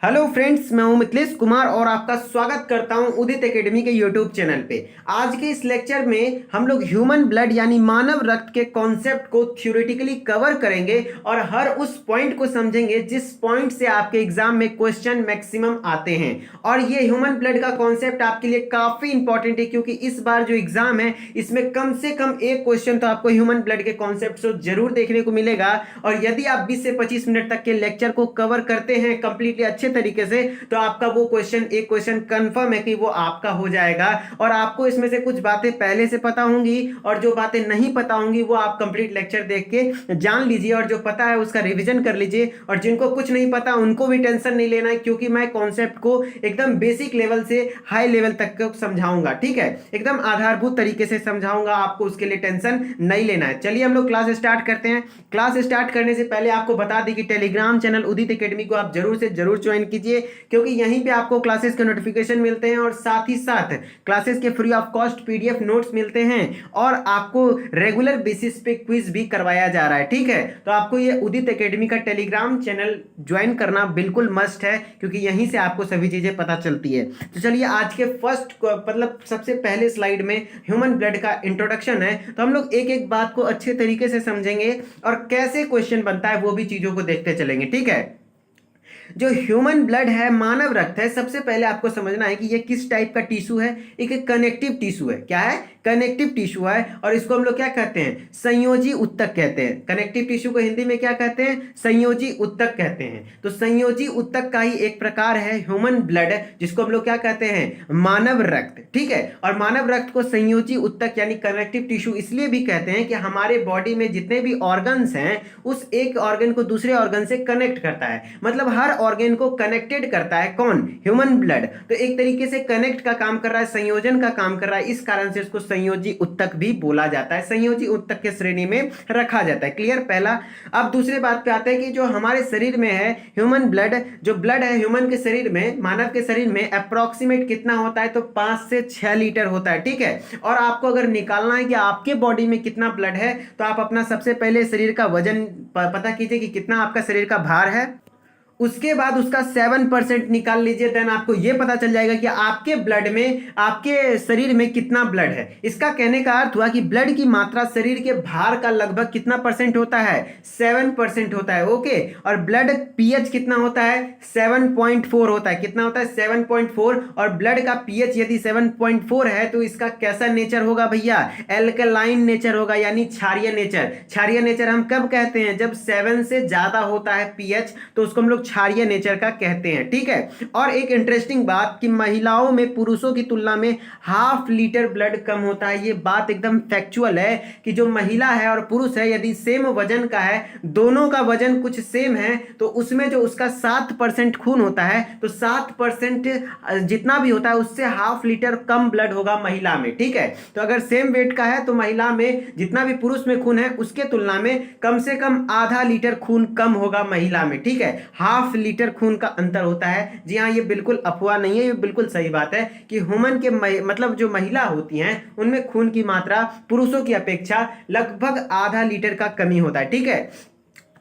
Hello friends, मैं हूं मिथिलेश कुमार और आपका स्वागत करता हूं उदित एकेडमी के यूट्यूब चैनल पे। आज के इस लेक्चर में हम लोग ह्यूमन ब्लड यानी मानव रक्त के कॉन्सेप्ट को थ्योरेटिकली कवर करेंगे और हर उस पॉइंट को समझेंगे जिस पॉइंट से आपके एग्जाम में क्वेश्चन मैक्सिमम आते हैं। और ये ह्यूमन ब्लड का कॉन्सेप्ट आपके लिए काफी इंपॉर्टेंट है क्योंकि इस बार जो एग्जाम है इसमें कम से कम एक क्वेश्चन तो आपको ह्यूमन ब्लड के कॉन्सेप्ट से जरूर देखने को मिलेगा। और यदि आप 20 से 25 मिनट तक के लेक्चर को कवर करते हैं कंप्लीटली अच्छे तरीके से तो आपका वो एक क्वेश्चन कंफर्म है कि वो आपका हो जाएगा। और आपको इसमें से कुछ बातें पहले से पता होंगी और जो बातें नहीं पता होंगी वो आप कंप्लीट लेक्चर देख के जान लीजिए और जो पता है उसका रिवीजन कर लीजिए। और जिनको कुछ नहीं पता उनको भी टेंशन नहीं लेना है क्योंकि मैं कॉन्सेप्ट को एकदम बेसिक लेवल से हाई लेवल तक को समझाऊंगा। ठीक है, एकदम आधारभूत तरीके से समझाऊंगा, आपको उसके लिए टेंशन नहीं लेना है। चलिए हम लोग क्लास स्टार्ट करते हैं। क्लास स्टार्ट करने से पहले आपको बता दी कि टेलीग्राम चैनल उदित एकेडमी को आप जरूर से जरूर ज्वाइन कीजिए क्योंकि यहीं पे आपको क्लासेस के नोटिफिकेशन मिलते हैं और साथ ही साथ क्लासेस के free of cost PDF notes मिलते हैं और आपको रेगुलर बेसिस पे क्विज भी करवाया जा रहा है। ठीक है, तो आपको ये उदित एकेडमी का टेलीग्राम चैनल ज्वाइन करना बिल्कुल मस्ट है क्योंकि यहीं से आपको सभी चीजें पता चलती है। तो चलिए आज के फर्स्ट मतलब सबसे पहले स्लाइड में ह्यूमन ब्लड का इंट्रोडक्शन है, तो हम लोग एक एक बात को अच्छे तरीके से समझेंगे और कैसे क्वेश्चन बनता है वो भी चीजों को देखते चलेंगे। ठीक है, जो ह्यूमन ब्लड है, मानव रक्त है, सबसे पहले आपको समझना है कि ये किस टाइप का टिश्यू है। एक कनेक्टिव टिश्यू है। क्या है? कनेक्टिव टिश्यू है। और इसको हम लोग क्या कहते हैं? संयोजी उत्तक कहते हैं। कनेक्टिव टिश्यू को हिंदी में क्या कहते हैं? संयोजी उत्तक कहते हैं। तो संयोजी उत्तक का ही एक प्रकार है ह्यूमन ब्लड जिसको हम लोग क्या कहते हैं? मानव रक्त। ठीक है, और मानव रक्त को संयोजी उत्तक यानी कनेक्टिव टिश्यू इसलिए भी कहते हैं कि हमारे बॉडी में जितने भी ऑर्गन्स हैं उस एक ऑर्गन को दूसरे ऑर्गन से कनेक्ट करता है, मतलब हर ऑर्गन को कनेक्टेड करता है। कौन? Human blood. तो एक तरीके से कनेक्ट का काम कर रहा है, संयोजन का काम कर रहा है, इस कारण से उसको संयोजी उत्तक भी बोला जाता है, संयोजी उत्तक के श्रेणी में रखा जाता है। क्लियर? पहला। अब दूसरे बात पे आते हैं कि जो हमारे शरीर में है ह्यूमन ब्लड, जो ब्लड है ह्यूमन के शरीर में, मानव के शरीर में अप्रोक्सीमेट कितना होता है? तो 5 से 6 लीटर होता है। ठीक है, और आपको अगर निकालना है कि आपके बॉडी में कितना ब्लड है तो आप अपना सबसे पहले शरीर का वजन पता कीजिए कि कितना आपका शरीर का भार है, उसके बाद उसका 7% निकाल लीजिए। देन आपको यह पता चल जाएगा कि आपके ब्लड में, आपके शरीर में कितना ब्लड है। इसका कहने का अर्थ हुआ कि ब्लड की मात्रा शरीर के भार का लगभग कितना परसेंट होता है? 7% होता है। ओके, और ब्लड पीएच कितना होता है? 7.4 होता है। कितना होता है? 7.4। और ब्लड का पीएच यदि 7.4 है तो इसका कैसा नेचर होगा भैया? एल्कलाइन नेचर होगा, यानी क्षारीय नेचर। क्षारीय नेचर हम कब कहते हैं? जब 7 से ज्यादा होता है पीएच तो उसको हम लोग क्षारीय नेचर का कहते हैं। ठीक है, और एक इंटरेस्टिंग बात कि महिलाओं में पुरुषों की तुलना में ½ लीटर ब्लड कम होता है। ये बात एकदम फैक्चुअल है कि जो महिला है और पुरुष है यदि सेम वजन का है, दोनों का वजन कुछ सेम है, तो उसमें जो उसका 7% खून होता है तो 7% जितना भी होता है उससे ½ लीटर कम ब्लड होगा महिला में। ठीक है, तो अगर सेम वेट का है तो महिला में जितना भी पुरुष में खून है उसके तुलना में कम से कम ½ लीटर खून कम होगा महिला में। ठीक है, ½ लीटर खून का अंतर होता है। जी हाँ, ये बिल्कुल अफवाह नहीं है, ये बिल्कुल सही बात है कि ह्यूमन के मतलब जो महिला होती हैं उनमें खून की मात्रा पुरुषों की अपेक्षा लगभग ½ लीटर का कमी होता है। ठीक है,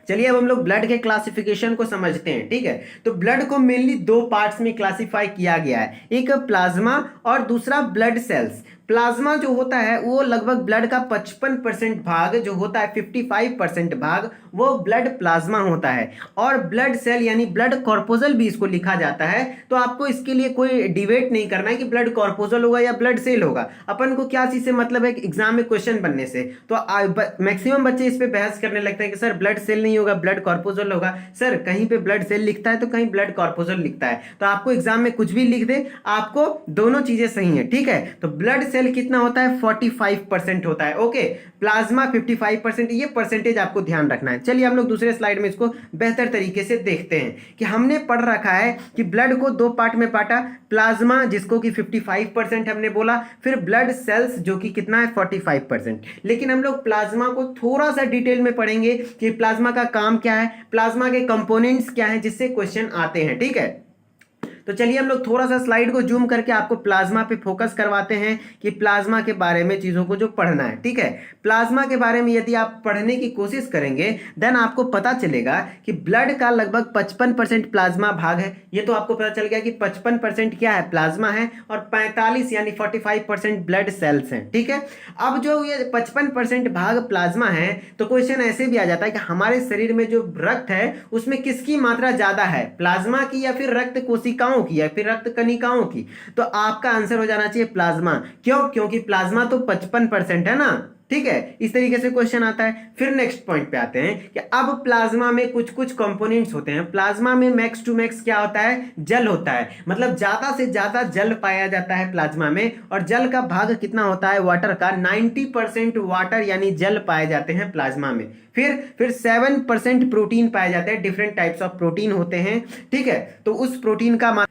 चलिए अब हम लोग ब्लड के क्लासिफिकेशन को समझते हैं। ठीक है, तो ब्लड को मेनली 2 पार्ट्स में क्लासिफाई किया गया है, एक प्लाज्मा और दूसरा ब्लड सेल्स। प्लाज्मा जो होता है वो लगभग ब्लड का 55% भाग जो होता है, 55% भाग वो ब्लड प्लाज्मा होता है। और ब्लड सेल यानी ब्लड कॉर्पोजल भी इसको लिखा जाता है। तो आपको इसके लिए कोई डिबेट नहीं करना है कि ब्लड कॉर्पोजल होगा या ब्लड सेल होगा। अपन को क्या चीज से मतलब है? एग्जाम में क्वेश्चन बनने से। तो मैक्सिमम बच्चे इस पे बहस करने लगते हैं कि सर ब्लड सेल नहीं होगा, ब्लड कॉर्पोजल होगा। सर कहीं पे ब्लड सेल लिखता है तो कहीं ब्लड कॉर्पोजल लिखता है, तो आपको एग्जाम में कुछ भी लिख दे, आपको दोनों चीजें सही है। ठीक है, तो ब्लड सेल कितना होता है? 45% होता है। Okay, plasma 55%। ये परसेंटेज आपको ध्यान रखना है। चलिए हम लोग दूसरे स्लाइड में इसको बेहतर तरीके से देखते हैं कि हमने पढ़ रखा है कि ब्लड को 2 पार्ट में बांटा, प्लाज्मा जिसको कि 55% हमने बोला, फिर ब्लड सेल्स जो कि कितना है? 45%। लेकिन हम लोग प्लाज्मा को थोड़ा सा डिटेल में पढ़ेंगे कि प्लाज्मा का काम क्या है, प्लाज्मा के कंपोनेंट्स क्या हैं, जिससे क्वेश्चन आते हैं। ठीक है, तो चलिए हम लोग थोड़ा सा स्लाइड को जूम करके आपको प्लाज्मा पे फोकस करवाते हैं कि प्लाज्मा के बारे में चीज़ों को जो पढ़ना है। ठीक है, प्लाज्मा के बारे में यदि आप पढ़ने की कोशिश करेंगे देन आपको पता चलेगा कि ब्लड का लगभग 55% प्लाज्मा भाग है। ये तो आपको पता चल गया कि 55% क्या है, प्लाज्मा है, और 45 यानी 45% ब्लड सेल्स हैं। ठीक है, अब जो ये 55% भाग प्लाज्मा है तो क्वेश्चन ऐसे भी आ जाता है कि हमारे शरीर में जो रक्त है उसमें किसकी मात्रा ज्यादा है, प्लाज्मा की या फिर रक्त कोशिकाओं की या फिर रक्त कणिकाओं की? तो आपका आंसर हो जाना चाहिए प्लाज्मा। क्यों? क्योंकि प्लाज्मा तो 55% है ना। ठीक है, इस तरीके से क्वेश्चन आता है। फिर नेक्स्ट पॉइंट पे आते हैं कि अब प्लाज्मा में कुछ कुछ कंपोनेंट्स होते हैं। प्लाज्मा में मैक्स टू मैक्स क्या होता है, जल होता है, मतलब ज्यादा से ज्यादा जल पाया जाता है प्लाज्मा में। और जल का भाग कितना होता है, वाटर का 90% वाटर यानी जल पाए जाते हैं प्लाज्मा में। फिर 7% प्रोटीन पाए जाते हैं, डिफरेंट टाइप्स ऑफ प्रोटीन होते हैं। ठीक है, तो उस प्रोटीन का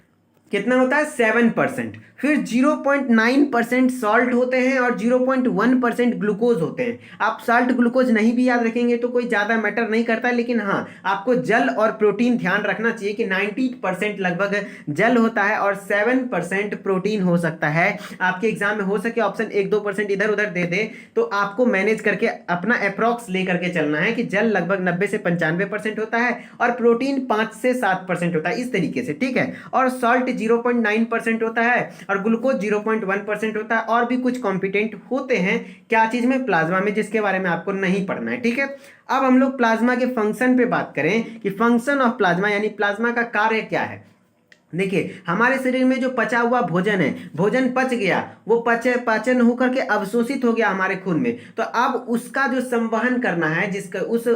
कितना होता है, 7%। फिर 0.9% सॉल्ट होते हैं और 0.1% ग्लूकोज होते हैं। आप साल्ट ग्लूकोज नहीं भी याद रखेंगे तो कोई ज़्यादा मैटर नहीं करता, लेकिन हाँ आपको जल और प्रोटीन ध्यान रखना चाहिए कि 90% लगभग जल होता है और 7% प्रोटीन हो सकता है। आपके एग्जाम में हो सके ऑप्शन 1-2% इधर उधर दे दे तो आपको मैनेज करके अपना अप्रॉक्स ले करके चलना है कि जल लगभग 90 से 95% होता है और प्रोटीन 5 से 7% होता है, इस तरीके से। ठीक है, और सॉल्ट 0.9% होता है और ग्लूकोज 0.1% होता है। और भी कुछ कॉम्पिटेंट होते हैं क्या चीज में, प्लाज्मा में, जिसके बारे में आपको नहीं पढ़ना है। ठीक है, अब हम लोग प्लाज्मा के फंक्शन पे बात करें कि फंक्शन ऑफ प्लाज्मा यानी प्लाज्मा का कार्य क्या है। देखिए हमारे शरीर में जो पचा हुआ भोजन है, भोजन पच गया, वो पाचन होकर के अवशोषित हो गया हमारे खून में, तो अब उसका जो संवहन करना है, जिसका उस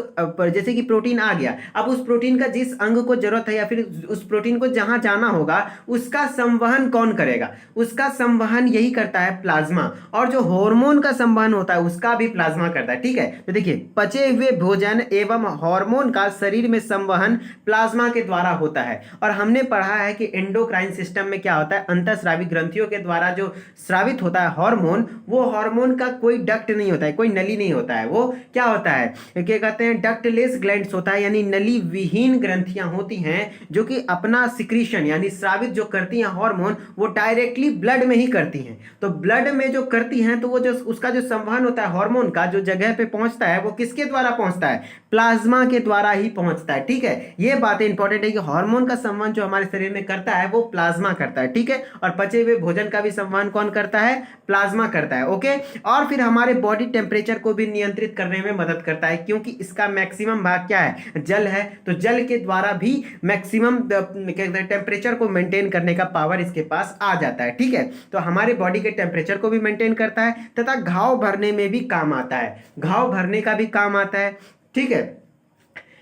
जैसे कि प्रोटीन आ गया, अब उस प्रोटीन का जिस अंग को जरूरत है या फिर उस प्रोटीन को जहां जाना होगा उसका संवहन कौन करेगा, उसका संवहन यही करता है प्लाज्मा। और जो हार्मोन का संवहन होता है उसका भी प्लाज्मा करता है। ठीक है, तो देखिए पचे हुए भोजन एवं हार्मोन का शरीर में संवहन प्लाज्मा के द्वारा होता है। और हमने पढ़ा है कि एंडोक्राइन सिस्टम में क्या होता है, अंतःस्रावी ग्रंथियों के द्वारा जो स्रावित होता है हार्मोन, वो हार्मोन का कोई डक्ट नहीं होता है, कोई नली नहीं होता है, वो क्या होता है, क्या कहते हैं, डक्टलेस ग्लैंड्स होता है, यानी नली विहीन ग्रंथियां होती हैं जो कि अपना सिक्रीशन यानी स्रावित जो करती हैं हार्मोन वो डायरेक्टली ब्लड में ही करती हैं। तो ब्लड में जो करती हैं तो वो जो उसका जो संवहन होता है हार्मोन का, जो जगह पे पहुंचता है वो किसके द्वारा पहुंचता है, प्लाज्मा के द्वारा ही पहुंचता है। ठीक है, ये बातें इंपॉर्टेंट है कि हार्मोन का संवहन जो हमारे शरीर में करता है वो प्लाज्मा करता है। ठीक है, और पचे हुए भोजन का भी संवहन कौन करता है, प्लाज्मा करता है। ओके, और फिर हमारे बॉडी टेम्परेचर को भी नियंत्रित करने में मदद करता है, क्योंकि इसका मैक्सिमम भाग क्या है, जल है, तो जल के द्वारा भी मैक्सिमम टेम्परेचर को मेंटेन करने का पावर इसके पास आ जाता है। ठीक है, तो हमारे बॉडी के टेम्परेचर को भी मेंटेन करता है तथा घाव भरने में भी काम आता है, घाव भरने का भी काम आता है। ठीक है,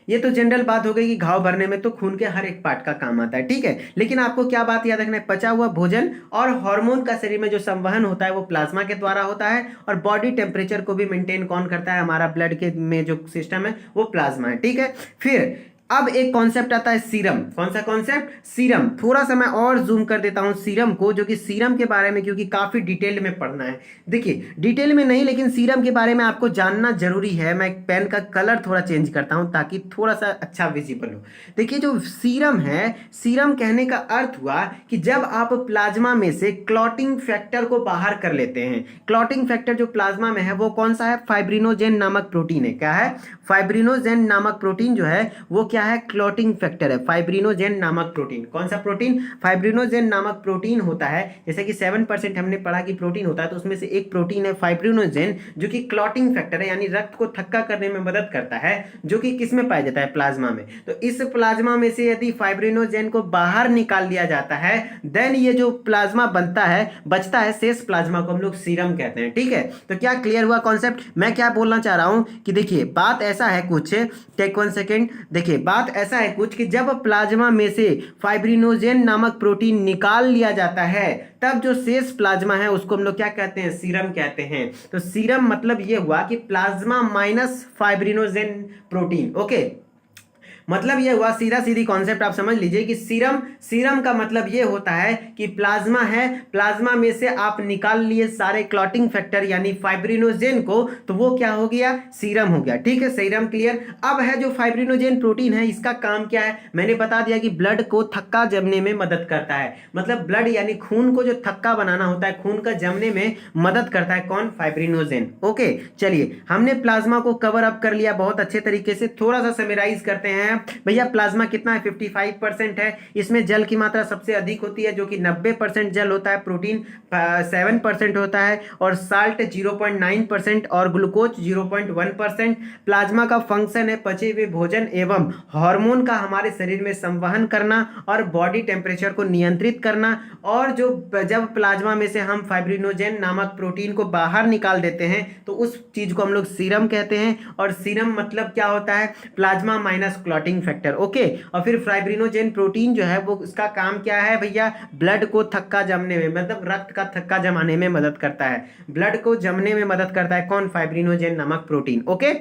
ये तो जनरल बात हो गई कि घाव भरने में तो खून के हर एक पार्ट का काम आता है। ठीक है, लेकिन आपको क्या बात याद रखना है, पचा हुआ भोजन और हार्मोन का शरीर में जो संवहन होता है वो प्लाज्मा के द्वारा होता है और बॉडी टेम्परेचर को भी मेंटेन कौन करता है, हमारा ब्लड के में जो सिस्टम है वो प्लाज्मा है। ठीक है, फिर अब एक कॉन्सेप्ट आता है सीरम। कौन सा कॉन्सेप्ट, सीरम। थोड़ा सा मैं और जूम कर देता हूं सीरम को, जो कि सीरम के बारे में क्योंकि काफी डिटेल में पढ़ना है। देखिए डिटेल में नहीं लेकिन सीरम के बारे में आपको जानना जरूरी है। मैं पेन का कलर थोड़ा चेंज करता हूं ताकि थोड़ा सा अच्छा विजिबल हो। देखिए जो सीरम है, सीरम कहने का अर्थ हुआ कि जब आप प्लाज्मा में से क्लॉटिंग फैक्टर को बाहर कर लेते हैं। क्लॉटिंग फैक्टर जो प्लाज्मा में है वो कौन सा है, फाइब्रिनोजेन नामक प्रोटीन है। क्या है, फाइब्रिनोजेन नामक प्रोटीन जो है वो क्या है, क्लॉटिंग फैक्टर है। फाइब्रिनोजेन नामक प्रोटीन, कौन सा प्रोटीन, फाइब्रिनोजेन नामक प्रोटीन होता है। जैसे कि 7% हमने पढ़ा कि प्रोटीन होता है, तो उसमें से एक प्रोटीन है फाइब्रिनोजेन जो कि क्लॉटिंग फैक्टर है, यानी रक्त को थक्का करने में मदद करता है, जो कि किस में पाया जाता है, प्लाज्मा में। तो इस प्लाज्मा में से यदि फाइब्रिनोजेन को बाहर निकाल दिया जाता है देन ये जो प्लाज्मा बनता है, बचता है, शेष प्लाज्मा को हम लोग सीरम कहते हैं। ठीक है, तो क्या क्लियर हुआ कॉन्सेप्ट। मैं क्या बोलना चाह रहा हूं कि देखिए बात ऐसा है कुछ, टेक 1 सेकेंड। देखिए बात ऐसा है कुछ कि जब प्लाज्मा में से फाइब्रिनोजेन नामक प्रोटीन निकाल लिया जाता है तब जो शेष प्लाज्मा है उसको हम लोग क्या कहते हैं, सीरम कहते हैं। तो सीरम मतलब ये हुआ कि plasma minus fibrinogen protein. Okay, मतलब ये हुआ, सीधा सीधी कॉन्सेप्ट आप समझ लीजिए कि सीरम, सीरम का मतलब ये होता है कि प्लाज्मा है, प्लाज्मा में से आप निकाल लिए सारे क्लॉटिंग फैक्टर यानी फाइब्रिनोजेन को, तो वो क्या हो गया, सीरम हो गया। ठीक है, सीरम क्लियर। अब है जो फाइब्रिनोजेन प्रोटीन है, इसका काम क्या है, मैंने बता दिया कि ब्लड को थक्का जमने में मदद करता है। मतलब ब्लड यानी खून को जो थक्का बनाना होता है, खून का जमने में मदद करता है कौन, फाइब्रिनोजेन। ओके, चलिए हमने प्लाज्मा को कवर अप कर लिया बहुत अच्छे तरीके से। थोड़ा सा समराइज करते हैं भैया। प्लाज्मा कितना है, 55% है। इसमें जल की मात्रा सबसे अधिक होती है जो कि 90% जल होता है, प्रोटीन 7% होता है, और साल्ट 0.9% और ग्लूकोज 0.1%। प्लाज्मा का फंक्शन है पचे हुए भोजन एवं हार्मोन का हमारे शरीर में संवहन करना और बॉडी टेम्परेचर को नियंत्रित करना। और जो जब प्लाज्मा में से हम फाइब्रिनोजेन नामक प्रोटीन को बाहर निकाल देते हैं तो उस चीज को हम लोग सीरम कहते हैं। और सीरम मतलब क्या होता है, plasma minus clotting factor. Okay, और फिर फाइब्रिनोजेन प्रोटीन जो है वो उसका काम क्या है भैया, ब्लड को थक्का जमने में, मतलब रक्त का थक्का जमाने में मदद करता है, ब्लड को जमने में मदद करता है कौन, फाइब्रिनोजेन नामक प्रोटीन। ओके,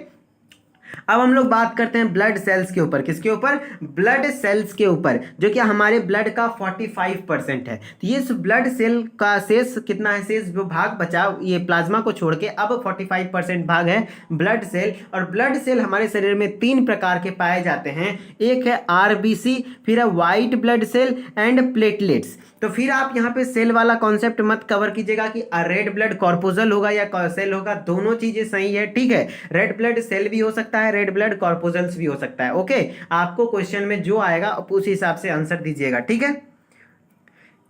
अब हम लोग बात करते हैं ब्लड सेल्स के ऊपर। किसके ऊपर, ब्लड सेल्स के ऊपर, जो कि हमारे ब्लड का 45% है। तो ये ब्लड सेल का शेष कितना है, शेष जो भाग बचा ये प्लाज्मा को छोड़ के, अब 45% भाग है ब्लड सेल। और ब्लड सेल हमारे शरीर में 3 प्रकार के पाए जाते हैं, एक है आरबीसी, फिर है white blood cell and platelets. तो फिर आप यहाँ पे सेल वाला कॉन्सेप्ट मत कवर कीजिएगा कि रेड ब्लड कॉर्पोजल होगा या सेल होगा, दोनों चीजें सही है। ठीक है, रेड ब्लड सेल भी हो सकता है, रेड ब्लड कॉर्पोजल्स भी हो सकता है। ओके, आपको क्वेश्चन में जो आएगा उस हिसाब से आंसर दीजिएगा। ठीक है,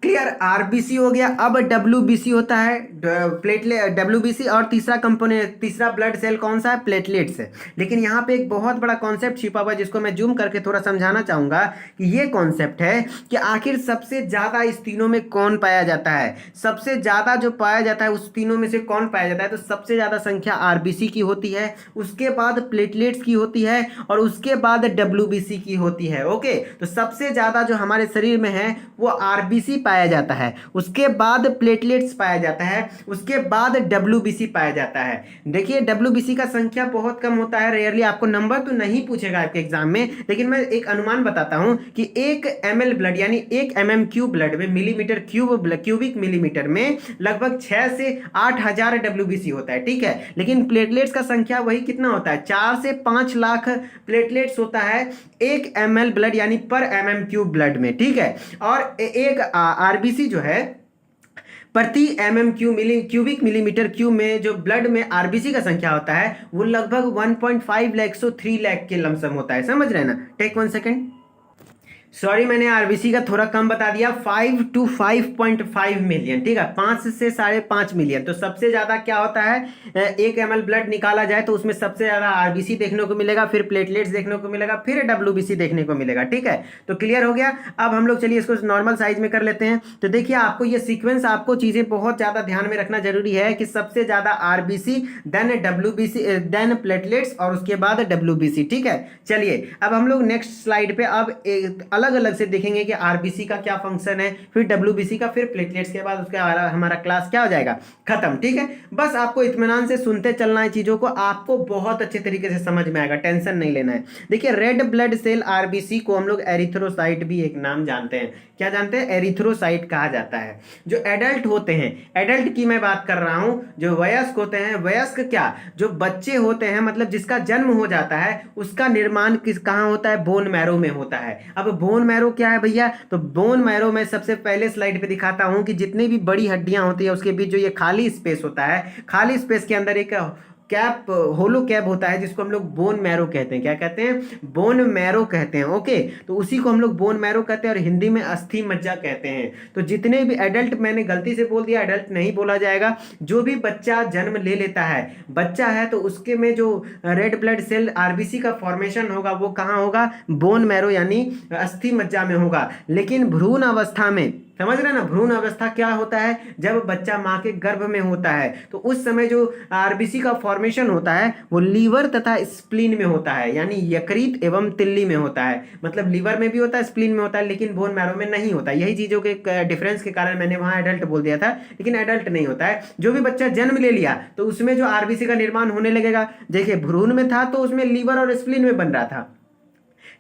क्लियर। आरबीसी हो गया। अब डब्ल्यूबीसी होता है, प्लेटलेट, डब्ल्यूबीसी। और तीसरा कंपोनेंट, तीसरा ब्लड सेल कौन सा है, प्लेटलेट्स है। लेकिन यहाँ पे एक बहुत बड़ा कॉन्सेप्ट छिपा हुआ है जिसको मैं जूम करके थोड़ा समझाना चाहूंगा कि ये कॉन्सेप्ट है कि आखिर सबसे ज्यादा इस तीनों में कौन पाया जाता है। सबसे ज्यादा जो पाया जाता है उस तीनों में से कौन पाया जाता है, तो सबसे ज्यादा संख्या आरबीसी की होती है, उसके बाद प्लेटलेट्स की होती है, और उसके बाद डब्ल्यूबीसी की होती है। ओके, तो सबसे ज्यादा जो हमारे शरीर में है वो आरबीसी पाया जाता है, उसके बाद प्लेटलेट्स पाया जाता है, उसके बाद डब्ल्यूबीसी पाया जाता है। देखिए डब्ल्यूबीसी का संख्या बहुत कम होता है, रेयरली आपको नंबर तो नहीं पूछेगा आपके एग्जाम में, लेकिन मैं एक अनुमान बताता हूं कि 1 ml ब्लड यानी 1 mm³ ब्लड में, मिलीमीटर क्यूबिक मिलीमीटर में लगभग 6 से 8 हजार डब्ल्यूबीसी होता है। ठीक है, लेकिन प्लेटलेट्स का संख्या वही कितना होता है, 4 से 5 लाख प्लेटलेट्स होता है 1 ml ब्लड यानी पर mm³ ब्लड में। ठीक है, और एक आरबीसी जो है प्रति क्यूबिक मिलीमीटर क्यूब में जो ब्लड में आरबीसी का संख्या होता है वो लगभग 1.5 लाख से 3 लाख के लमसम होता है। समझ रहे हैं ना, टेक 1 सेकेंड। सॉरी, मैंने आरबीसी का थोड़ा कम बता दिया, 5 to 5.5 मिलियन। ठीक है, 5 से 5.5 मिलियन। तो सबसे ज्यादा क्या होता है, 1 ml ब्लड निकाला जाए तो उसमें सबसे ज्यादा आरबीसी देखने को मिलेगा, फिर प्लेटलेट्स देखने को मिलेगा, फिर डब्ल्यूबीसी देखने को मिलेगा। ठीक है, तो क्लियर हो गया। अब हम लोग चलिए इसको नॉर्मल साइज में कर लेते हैं। तो देखिए आपको ये सीक्वेंस, आपको चीजें बहुत ज्यादा ध्यान में रखना जरूरी है कि सबसे ज्यादा RBC, then WBC, then platelets, और उसके बाद डब्ल्यूबीसी। ठीक है, चलिए अब हम लोग नेक्स्ट स्लाइड पे अब अलग अलग से देखेंगे कि आरबीसी का क्या फंक्शन है, फिर डब्ल्यूबीसी का, फिर प्लेटलेट्स के बाद उसका हमारा क्लास क्या हो जाएगा, खत्म। ठीक है, बस आपको इत्मीनान से सुनते चलना है चीजों को, आपको बहुत अच्छे तरीके से समझ में आएगा, टेंशन नहीं लेना है। देखिए रेड ब्लड सेल आरबीसी को हम लोग एरिथ्रोसाइट भी एक नाम जानते हैं। क्या जानते हैं, एरिथ्रोसाइट कहा जाता है। जो एडल्ट होते हैं, एडल्ट की मैं बात कर रहा हूं, जो वयस्क होते हैं, वयस्क क्या, जो बच्चे होते हैं, मतलब जिसका जन्म हो जाता है, उसका निर्माण कहां होता है, बोन मैरो में होता है। अब बोन मैरो क्या है भैया, तो बोन मैरो में सबसे पहले स्लाइड पे दिखाता हूं कि जितनी भी बड़ी हड्डियां होती है उसके बीच जो ये खाली स्पेस होता है, खाली स्पेस के अंदर एक कैप, होलो कैप होता है जिसको हम लोग बोन मैरो कहते हैं। क्या कहते हैं, बोन मैरो कहते हैं। ओके, तो उसी को हम लोग बोन मैरो कहते हैं और हिंदी में अस्थि मज्जा कहते हैं। तो जितने भी एडल्ट, मैंने गलती से बोल दिया, एडल्ट नहीं बोला जाएगा, जो भी बच्चा जन्म ले लेता है, बच्चा है, तो उसके में जो रेड ब्लड सेल आरबीसी का फॉर्मेशन होगा वो कहाँ होगा, बोन मैरो यानी अस्थि मज्जा में होगा। लेकिन भ्रूण अवस्था में, समझ रहे ना, भ्रूण अवस्था क्या होता है, जब बच्चा मां के गर्भ में होता है तो उस समय जो आरबीसी का फॉर्मेशन होता है वो लीवर तथा स्प्लीन में होता है, यानी यकृत एवं तिल्ली में होता है। मतलब लीवर में भी होता है, स्प्लीन में होता है, लेकिन बोन मैरो में नहीं होता। यही चीजों के डिफरेंस के कारण मैंने वहां एडल्ट बोल दिया था, लेकिन एडल्ट नहीं होता है। जो भी बच्चा जन्म ले लिया तो उसमें जो आरबीसी का निर्माण होने लगेगा, देखिए भ्रूण में था तो उसमें लीवर और स्प्लीन में बन रहा था,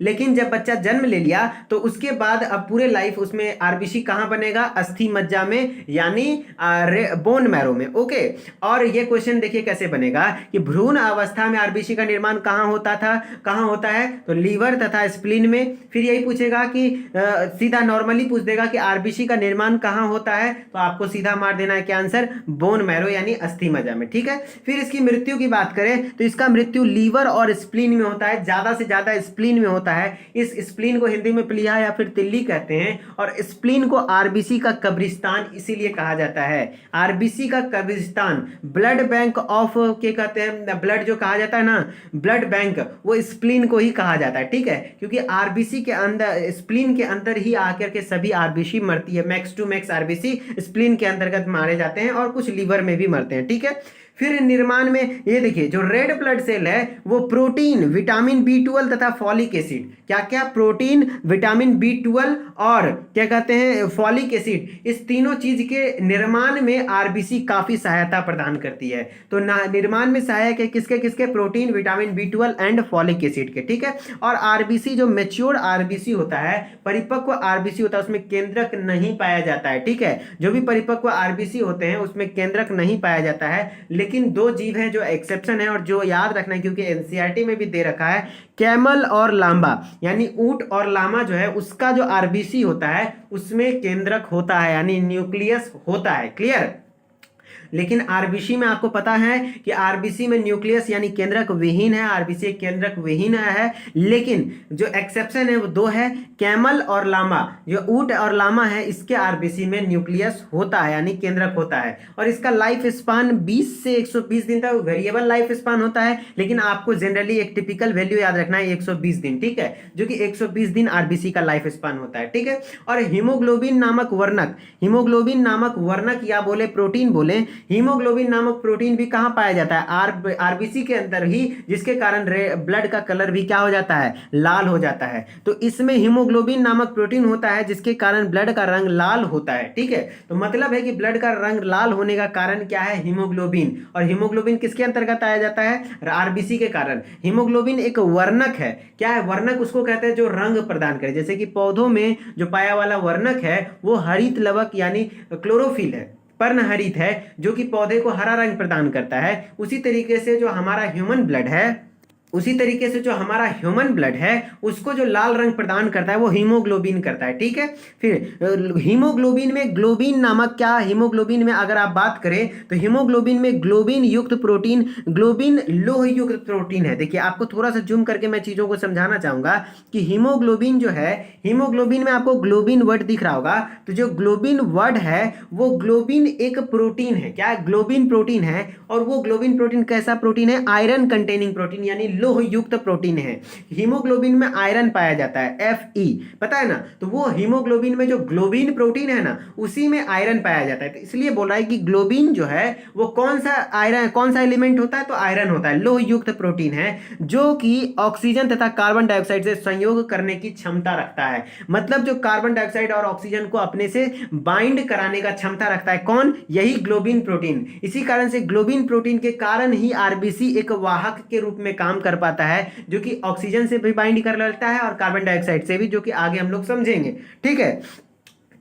लेकिन जब बच्चा जन्म ले लिया तो उसके बाद अब पूरे लाइफ उसमें आरबीसी कहां बनेगा? अस्थि मज्जा में, यानी बोन मैरो में। ओके, और ये क्वेश्चन देखिए कैसे बनेगा कि भ्रूण अवस्था में आरबीसी का निर्माण कहां होता था, कहां होता है? तो लीवर तथा स्प्लीन में। फिर यही पूछेगा कि सीधा नॉर्मली पूछ देगा कि आरबीसी का निर्माण कहां होता है, तो आपको सीधा मार देना है क्या आंसर? बोन मैरो यानी अस्थि मज्जा में। ठीक है, फिर इसकी मृत्यु की बात करें तो इसका मृत्यु लीवर और स्प्लीन में होता है, ज्यादा से ज्यादा स्प्लीन में होता है। इस स्प्लीन को हिंदी में प्लीहा या फिर तिल्ली कहते हैं, और स्प्लीन को आरबीसी का कब्रिस्तान इसीलिए कहा जाता है। आरबीसी का कब्रिस्तान, ब्लड बैंक ऑफ क्या कहते हैं, ब्लड जो कहा जाता है ना, ब्लड बैंक, वो स्प्लीन को ही कहा जाता है। ठीक है, क्योंकि आरबीसी के अंदर, स्प्लीन के अंदर ही आकर के सभी आरबीसी मरती है। Max to max RBC spleen के अंतर्गत मारे जाते हैं, और कुछ लीवर में भी मरते हैं। ठीक है, फिर निर्माण में ये देखिए, जो रेड ब्लड सेल है वो प्रोटीन, विटामिन B12 तथा फॉलिक एसिड, क्या क्या? प्रोटीन, विटामिन B12 और क्या कहते हैं, फॉलिक एसिड, इस तीनों चीज के निर्माण में आरबीसी काफी सहायता प्रदान करती है। तो निर्माण में सहायक है किसके किसके? Protein, vitamin B12 and folic acid के। ठीक है, और आरबीसी जो मेच्योर आरबीसी होता है, परिपक्व आरबीसी होता है, उसमें केंद्रक नहीं पाया जाता है। ठीक है, जो भी परिपक्व आरबीसी होते हैं उसमें केंद्रक नहीं पाया जाता है, लेकिन दो जीव हैं जो एक्सेप्शन है और जो याद रखना है, क्योंकि एनसीईआरटी में भी दे रखा है, कैमल और लामा, यानी ऊंट और लामा जो है उसका जो आरबीसी होता है उसमें केंद्रक होता है, यानी न्यूक्लियस होता है। क्लियर? लेकिन आरबीसी में आपको पता है कि आरबीसी में न्यूक्लियस यानी केंद्रक विहीन है, आरबीसी केंद्रक विहीन है। लेकिन जो एक्सेप्शन है वो दो है, कैमल और लामा, जो ऊंट और लामा है इसके आरबीसी में न्यूक्लियस होता है, यानी केंद्रक होता है। और इसका लाइफ स्पान 20 से 120 दिन तक वेरिएबल लाइफ स्पान होता है, लेकिन आपको जनरली एक टिपिकल वैल्यू याद रखना है 120 दिन। ठीक है, जो कि 120 दिन आरबीसी का लाइफ स्पान होता है। ठीक है, और हीमोग्लोबिन नामक वर्णक, हीमोग्लोबिन नामक वर्णक या बोले प्रोटीन बोले, हीमोग्लोबिन नामक प्रोटीन भी कहां पाया जाता है? आरबीसी के अंदर ही, जिसके कारण ब्लड का कलर भी क्या हो जाता है? लाल हो जाता है। तो इसमें हीमोग्लोबिन नामक प्रोटीन होता है जिसके कारण ब्लड का रंग लाल होता है। ठीक है, तो मतलब है कि ब्लड का रंग लाल होने का कारण क्या है? हीमोग्लोबिन। और हीमोग्लोबिन किसके अंतर्गत आया जाता है? आरबीसी के कारण। हीमोग्लोबिन एक वर्णक है। क्या है वर्णक? उसको कहते हैं जो रंग प्रदान करे। जैसे कि पौधों में जो पाया वाला वर्णक है वो हरित लवक यानी क्लोरोफिल है, पर्णहरित है, जो कि पौधे को हरा रंग प्रदान करता है। उसी तरीके से जो हमारा ह्यूमन ब्लड है उसको जो लाल रंग प्रदान करता है वो हीमोग्लोबिन करता है। ठीक है, फिर हीमोग्लोबिन में ग्लोबिन नामक, क्या हीमोग्लोबिन में अगर आप बात करें तो हीमोग्लोबिन में ग्लोबिन युक्त प्रोटीन, ग्लोबिन लोह युक्त प्रोटीन है। देखिए आपको थोड़ा सा जूम करके मैं चीजों को समझाना चाहूंगा कि हीमोग्लोबिन जो है, हीमोग्लोबिन में आपको ग्लोबिन वर्ड दिख रहा होगा, तो जो ग्लोबिन वर्ड है वो ग्लोबिन एक प्रोटीन है। क्या है? ग्लोबिन प्रोटीन है। और वो ग्लोबिन प्रोटीन कैसा प्रोटीन है? आयरन कंटेनिंग प्रोटीन, यानी लोह युक्त प्रोटीन है। हीमोग्लोबिन में आयरन पाया जाता है, Fe, पता है ना? तो वो हीमोग्लोबिन में जो ग्लोबिन प्रोटीन है ना, उसी में आयरन पाया जाता है। तो इसलिए बोल रहा है कि ग्लोबिन जो है वो कौन सा एलिमेंट होता है? तो आयरन होता है, लोह युक्त प्रोटीन है, जो कि ऑक्सीजन तथा कार्बन डाइऑक्साइड से संयोग करने की क्षमता रखता है। मतलब जो कार्बन डाइऑक्साइड और ऑक्सीजन को अपने से बाइंड कराने का क्षमता रखता है, कौन? यही ग्लोबिन प्रोटीन। इसी कारण से ग्लोबिन प्रोटीन के कारण ही आरबीसी एक वाहक के रूप में काम कर पाता है, जो कि ऑक्सीजन से भी बाइंड कर लेता है और कार्बन डाइऑक्साइड से भी, जो कि आगे हम लोग समझेंगे। ठीक है,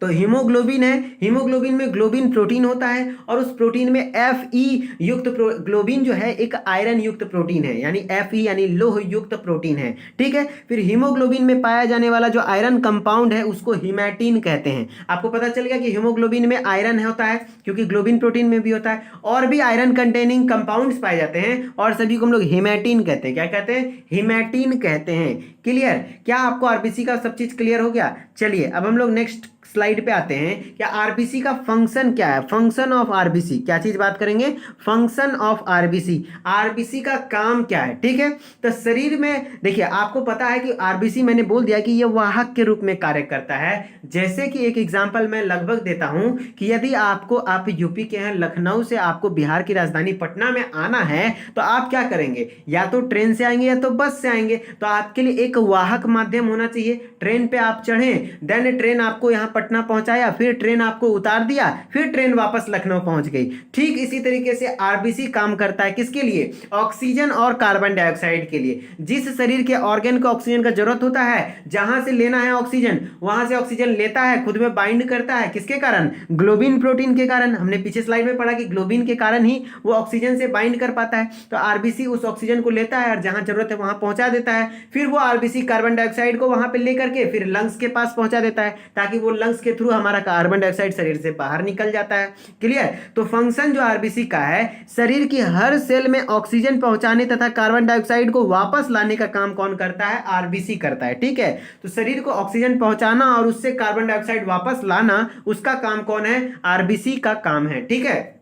तो हीमोग्लोबिन है, हीमोग्लोबिन में ग्लोबिन प्रोटीन होता है, और उस प्रोटीन में Fe युक्त ग्लोबिन जो है एक आयरन युक्त प्रोटीन है, यानी Fe यानी लोह युक्त प्रोटीन है। ठीक है, फिर हीमोग्लोबिन में पाया जाने वाला जो आयरन कंपाउंड है उसको हीमैटिन कहते हैं। आपको पता चल गया कि हीमोग्लोबिन में आयरन होता है, क्योंकि ग्लोबिन प्रोटीन में भी होता है, और भी आयरन कंटेनिंग कंपाउंड्स पाए जाते हैं, और सभी को हम लोग हीमैटिन कहते हैं। क्या कहते हैं? हीमैटिन कहते हैं। क्लियर? क्या आपको आरबीसी का सब चीज क्लियर हो गया? चलिए अब हम लोग नेक्स्ट स्लाइड पे आते हैं। क्या आरबीसी का फंक्शन क्या है? फंक्शन ऑफ आरबीसी, क्या चीज बात करेंगे? फंक्शन ऑफ आरबीसी, आरबीसी का काम क्या है? ठीक है, तो शरीर में देखिए आपको पता है कि आरबीसी, मैंने बोल दिया कि यह वाहक के रूप में कार्य करता है। जैसे कि एक एग्जांपल मैं लगभग देता हूं कि यदि आप यूपी के हैं, लखनऊ से आपको बिहार की राजधानी पटना में आना है, तो आप क्या करेंगे? या तो ट्रेन से आएंगे या तो बस से आएंगे। तो आपके लिए एक वाहक माध्यम होना चाहिए। ट्रेन पे आप चढ़ें, देन ट्रेन आपको यहाँ यहाँ पटना पहुंचाया, फिर ट्रेन आपको उतार दिया, फिर ट्रेन वापस लखनऊ पहुंच गई। ठीक इसी तरीके से आरबीसी काम करता है, किसके लिए? ऑक्सीजन और कार्बन डाइऑक्साइड के लिए। जिस शरीर के ऑर्गन को ऑक्सीजन का जरूरत होता है, जहां से लेना है ऑक्सीजन वहां से ऑक्सीजन लेता है, खुद में बाइंड करता है, किसके कारण? ग्लोबिन प्रोटीन के कारण। हमने पीछे स्लाइड में पढ़ा कि ग्लोबिन के कारण ही वो ऑक्सीजन से बाइंड कर पाता है। तो आरबीसी उस ऑक्सीजन को लेता है और जहां जरूरत है वहां पहुंचा देता है। फिर वो आरबीसी कार्बन डाइऑक्साइड को वहां पे लेकर के फिर लंग्स के पास पहुंचा देता है, ताकि वो लंग्स के थ्रू हमारा कार्बन डाइऑक्साइड शरीर से बाहर निकल जाता है। क्लियर? तो फंक्शन जो आरबीसी का है, शरीर की हर सेल में ऑक्सीजन पहुंचाने तथा कार्बन डाइऑक्साइड को वापस लाने का काम कौन करता है? आरबीसी करता है। ठीक है, तो शरीर को ऑक्सीजन पहुंचाना और उससे कार्बन डाइऑक्साइड वापस लाना, उसका काम कौन है? आरबीसी का काम है। ठीक है,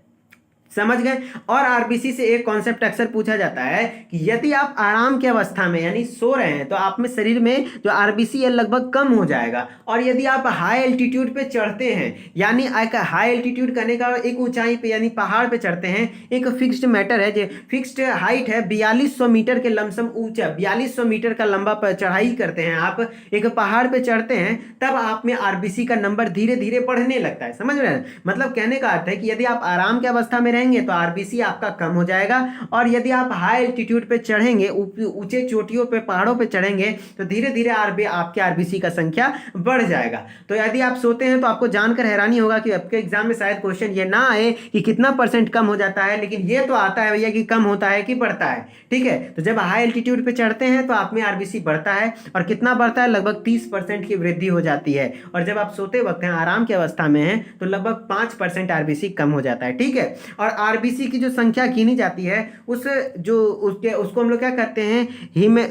समझ गए? और आरबीसी से एक कॉन्सेप्ट अक्सर पूछा जाता है कि यदि आप आराम की अवस्था में यानी सो रहे हैं तो आप में शरीर में जो आरबीसी है लगभग कम हो जाएगा, और यदि आप हाई एल्टीट्यूड पे चढ़ते हैं, यानी एक हाई एल्टीट्यूड करने का एक ऊंचाई पे यानी पहाड़ पे चढ़ते हैं, एक फिक्स्ड मैटर है, जो फिक्स्ड हाइट है 4200 मीटर के लमसम ऊंचा, 4200 मीटर का लंबा चढ़ाई करते हैं आप, एक पहाड़ पे चढ़ते हैं, तब आप में आरबीसी का नंबर धीरे धीरे बढ़ने लगता है। समझ रहे हैं? मतलब कहने का अर्थ है कि यदि आप आराम की अवस्था में रहेंगे तो आरबीसी आपका कम हो जाएगा, और यदि आप हाई एल्टीट्यूड पे चढ़ेंगे, ऊंचे चोटियों पे पहाड़ों पे चढ़ेंगे, तो धीरे धीरे आपके आरबीसी का संख्या बढ़ जाएगा। तो यदि आप सोते हैं तो आपको जानकर हैरानी होगा कि आपके एग्जाम में शायद क्वेश्चन ये ना आए कि कितना % कम हो जाता है, लेकिन ये तो आता है भैया कि कम होता है कि बढ़ता है। ठीक है, तो जब हाई एल्टीट्यूड पे चढ़ते हैं तो आप में आरबीसी बढ़ता है, और कितना बढ़ता है? लगभग 30% की वृद्धि हो जाती है। और जब आप सोते वक्त हैं, आराम की अवस्था में हैं, तो लगभग 5% आरबीसी कम हो जाता है। ठीक है, और आरबीसी की जो संख्या गिनी जाती है उसको हम लोग क्या कहते हैं?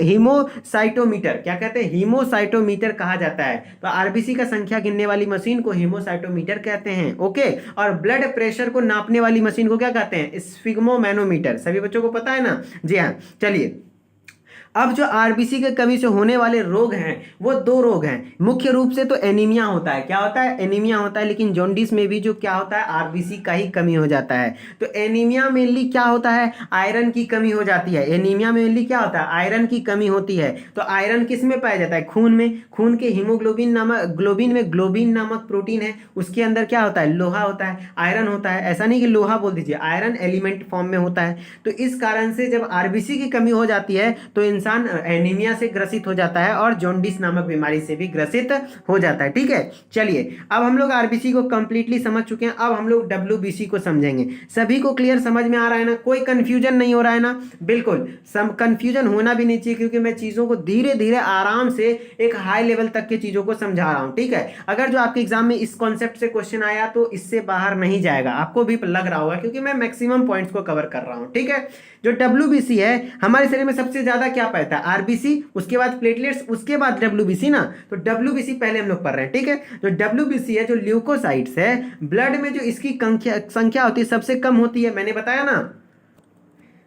हीमोसाइटोमीटर। क्या कहते हैं? हीमोसाइटोमीटर कहा जाता है। तो आरबीसी का संख्या गिनने वाली मशीन को हीमोसाइटोमीटर कहते हैं। ओके, और ब्लड प्रेशर को नापने वाली मशीन को क्या कहते हैं? स्फिग्मोमैनोमीटर। सभी बच्चों को पता है ना? जी हाँ, चलिए। अब जो आरबीसी के कमी से होने वाले रोग हैं वो 2 रोग हैं। मुख्य रूप से तो एनीमिया होता है। क्या होता है? एनीमिया होता है। लेकिन जॉन्डिस में भी जो क्या होता है? आरबीसी का ही कमी हो जाता है। तो एनीमिया मेनली क्या होता है? आयरन की कमी हो जाती है। एनीमिया में मेनली क्या होता है? आयरन की कमी होती है। तो आयरन किस में पाया जाता है? खून में। खून के हीमोग्लोबिन नामक ग्लोबिन नामक प्रोटीन है, उसके अंदर क्या होता है? लोहा होता है, आयरन होता है। ऐसा नहीं कि लोहा बोल दीजिए, आयरन एलिमेंट फॉर्म में होता है। तो इस कारण से जब आरबीसी की कमी हो जाती है तो इंसान एनीमिया से ग्रसित हो जाता है और जॉन्डिस नामक बीमारी से भी ग्रसित हो जाता है। ठीक है, चलिए अब हम लोग आरबीसी को कंप्लीटली समझ चुके हैं। अब हम लोग डब्ल्यूबीसी को समझेंगे। सभी को क्लियर समझ में आ रहा है ना? कोई कंफ्यूजन नहीं हो रहा है ना? बिल्कुल, सब कंफ्यूजन होना भी नहीं चाहिए, क्योंकि मैं चीजों को धीरे धीरे आराम से एक हाई लेवल तक की चीजों को समझा रहा हूं। ठीक है, अगर जो आपके एग्जाम में इस कॉन्सेप्ट से क्वेश्चन आया तो इससे बाहर नहीं जाएगा, आपको भी लग रहा होगा, क्योंकि मैं मैक्सिमम पॉइंट्स को कवर कर रहा हूं। ठीक है, जो डब्ल्यूबीसी है, हमारे शरीर में सबसे ज्यादा क्या पाता है? आरबीसी, उसके बाद प्लेटलेट्स, उसके बाद डब्ल्यूबीसी ना। तो डब्ल्यूबीसी पहले हम लोग पढ़ रहे हैं। ठीक है, जो डब्ल्यूबीसी है, जो ल्यूकोसाइट्स है, ब्लड में जो इसकी संख्या होती है सबसे कम होती है।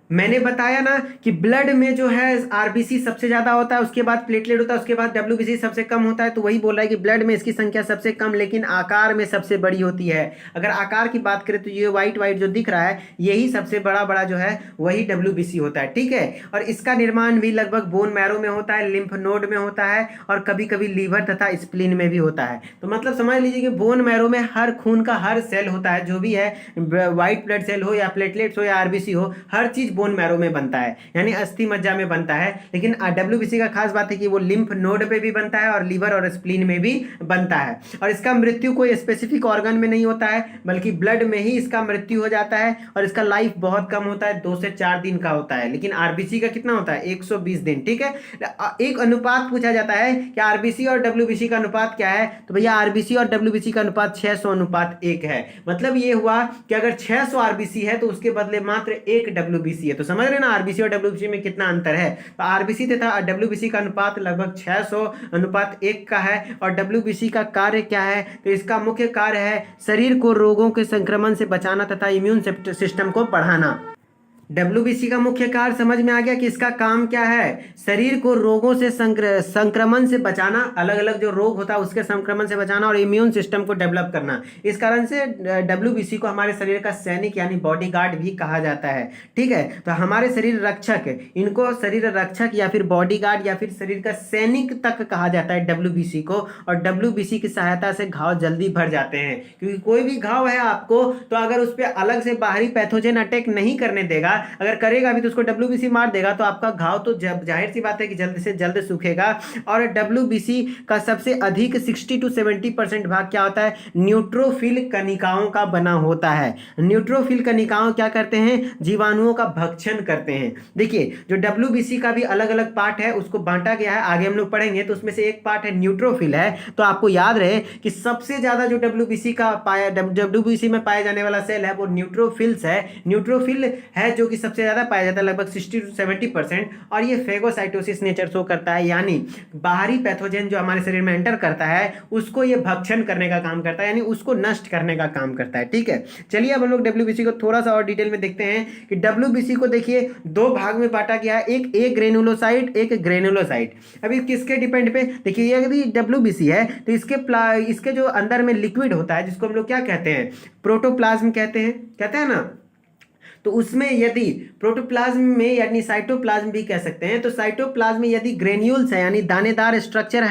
मैंने बताया ना कि ब्लड में जो है आरबीसी सबसे ज्यादा होता है, उसके बाद प्लेटलेट होता है, उसके बाद डब्ल्यूबीसी सबसे कम होता है। तो वही बोल रहा है कि ब्लड में इसकी संख्या सबसे कम लेकिन आकार में सबसे बड़ी होती है। अगर आकार की बात करें तो ये व्हाइट जो दिख रहा है यही सबसे बड़ा जो है वही डब्ल्यूबीसी होता है। ठीक है, और इसका निर्माण भी लगभग बोन मैरो में होता है, लिम्फ नोड में होता है, और कभी कभी लीवर तथा स्प्लीन में भी होता है। तो मतलब समझ लीजिए कि बोन मैरो में हर खून का हर सेल होता है, जो भी है, व्हाइट ब्लड सेल हो या प्लेटलेट्स हो या आरबीसी हो, हर चीज बोन मैरो में बनता है, यानी अस्थि मज्जा में बनता है। लेकिन डब्ल्यूबीसी का खास बात है कि वो लिम्फ नोड पे भी बनता है और लीवर और स्प्लीन में भी बनता है। और इसका मृत्यु कोई स्पेसिफिक ऑर्गन में नहीं होता है, बल्कि ब्लड में ही इसका मृत्यु हो जाता है, और इसका लाइफ बहुत कम होता है, 2 से 4 दिन का होता है। लेकिन आरबीसी का कितना होता है? 120 दिन। ठीक है, एक अनुपात पूछा जाता है कि आरबीसी और डब्ल्यूबीसी का अनुपात क्या है? तो भैया आरबीसी और डब्ल्यूबीसी का अनुपात 600:1 है। मतलब ये हुआ कि अगर 600 आरबीसी है तो उसके बदले मात्र 1 डब्ल्यूबीसी है। तो समझ रहे ना आरबीसी और डब्ल्यूबीसी में कितना अंतर है? तो आरबीसी तथा डब्ल्यूबीसी का अनुपात लगभग 600:1 का है। और डब्ल्यूबीसी का कार्य क्या है? तो इसका मुख्य कार्य है शरीर को रोगों के संक्रमण से बचाना तथा इम्यून सिस्टम को बढ़ाना। डब्ल्यूबीसी का मुख्य कार्य समझ में आ गया कि इसका काम क्या है, शरीर को रोगों से संक्रमण से बचाना, अलग अलग जो रोग होता है उसके संक्रमण से बचाना और इम्यून सिस्टम को डेवलप करना। इस कारण से डब्ल्यूबीसी को हमारे शरीर का सैनिक यानी बॉडीगार्ड भी कहा जाता है। ठीक है, तो हमारे शरीर रक्षक, इनको शरीर रक्षक या फिर बॉडीगार्ड या फिर शरीर का सैनिक तक कहा जाता है डब्ल्यूबीसी को। और डब्ल्यूबीसी की सहायता से घाव जल्दी भर जाते हैं, क्योंकि कोई भी घाव है आपको तो अगर उस पर अलग से बाहरी पैथोजन अटैक नहीं करने देगा, अगर करेगा भी तो उसको डब्ल्यूबीसी मार देगा, तो आपका घाव तो जाहिर सी बात है कि जल्द से जल्द सूखेगा। और डब्ल्यूबीसी का सबसे अधिक 60 to 70% भाग क्या होता है, न्यूट्रोफिल कणिकाओं का बना होता है। न्यूट्रोफिल कणिकाओं क्या करते हैं, जीवाणुओं का भक्षण करते हैं। देखिए, जो डब्ल्यूबीसी का भी अलग अलग पार्ट है, उसको बांटा गया है, आगे हम लोग पढ़ेंगे। तो उसमें से एक पार्ट है न्यूट्रोफिल है। तो आपको याद रहे कि सबसे ज्यादा जो डब्ल्यूबीसी में पाया जाने वाला सेल है वो न्यूट्रोफिल्स है। न्यूट्रोफिल है जो कि सबसे ज्यादा पाया जाता है, लगभग 60 to 70%। और ये फेगोसाइटोसिस नेचर शो करता है, यानी बाहरी पैथोजन जो हमारे शरीर में एंटर करता है उसको ये भक्षण करने का काम करता है, यानी उसको नष्ट करने का काम करता है। ठीक है, चलिए अब हम लोग डब्ल्यूबीसी को थोड़ा सा और डिटेल में देखते हैं कि डब्ल्यूबीसी को देखिए दो भाग में बांटा गया है, एक ए ग्रेनुलोसाइट, एक ग्रेनुलोसाइट। अभी किसके डिपेंड पे, देखिए यदि डब्ल्यूबीसी है तो इसके जो अंदर में लिक्विड होता है जिसको हम लोग क्या कहते हैं, प्रोटोप्लाज्म कहते हैं ना। तो उसमें यदि प्रोटोप्लाज्म में यानी साइटोप्लाज्म भी कह सकते हैं, तो साइटोप्लाज्म में यदि ग्रेन्यूल्स है यानी दानेदार स्ट्रक्चर